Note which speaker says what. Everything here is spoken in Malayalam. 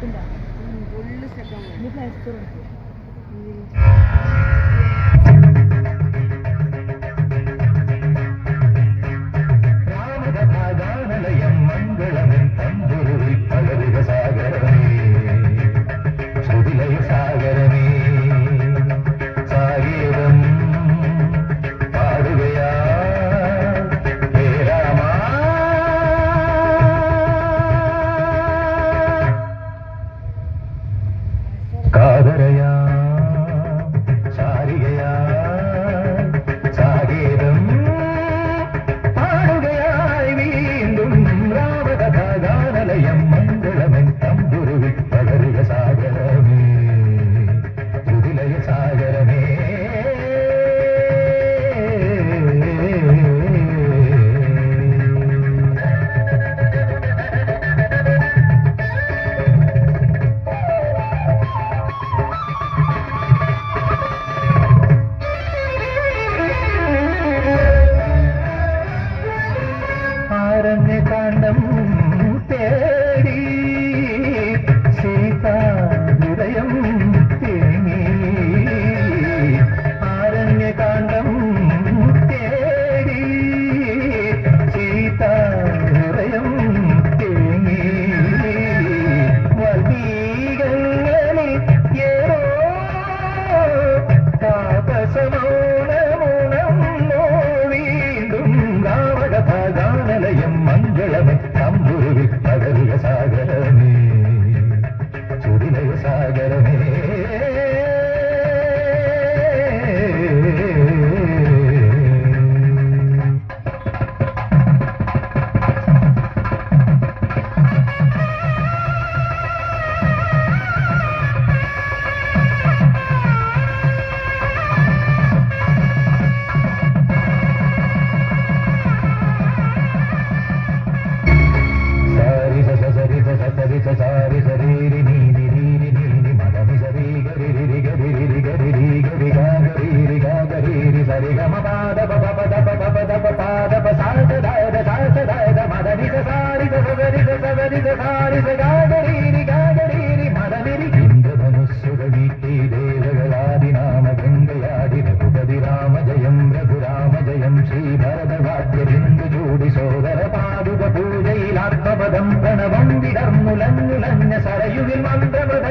Speaker 1: ഫുള്ള് സ്റ്റെക്കാണ്.
Speaker 2: രാമകഥാഗാനലയം മംഗളമൻ തമ്പുരുവിൽ പകരുക സാഗരമേ, ശ്രുതിലയ സാഗരമേ, സാഗീതം പാടുകയാ ഹേ രാമ. കാതരയാ സാരികയാ സാഗീതം പാടുകയായി വീണ്ടും രാമകഥാഗാനലയം മംഗളമൻ തമ്പുരുവിൽ പകരുക സാഗരമേ, ശ്രുതിലയ സാഗരമേ. ആരണ്യകാണ്ഡം തേടി സീതാഹൃദയം തേങ്ങി, ആരണ്യകാണ്ഡം തേടി സീതാഹൃദയം തേങ്ങി, വൽമീകങ്ങളിൽ ഏറോ താപസമൗനമുണർന്നോ വീണ്ടും രാമകഥാഗാനലയം മംഗളമൻ തമ്പുരുവിൽ പകരുക സാഗരമേ, ശ്രുതിലയ സാഗരമേ. സാരി ശരീരി നീരി നീരി നീരി മദനി ശരീ ഗരി ഗരി ഗരി ഗരി ഗരി ഗരി ഗരി സരി ഗമ പാദ പദ പദ പദ പാദ സാദ ദായ സാദ മദനി സാരി സവരി സവരി സാരി ഗരി ഗരി മദനി ഇന്ദ്രധനുസ്സുര വീട്ടി ദേവകളാദിനാമ ഗംഗയാടി രഘുപതി രാമ ജയം രഘുരാമ ജയം ശ്രീ ഭരതവാദ്യ ബിന്ദു ചൂടി സോദര പാദുക പൂജയിൽ ആത്മപദം പ്രണവം വിടർന്നുലഞ്ഞുലഞ്ഞ സരയുവിൽ മന്ത്രപദ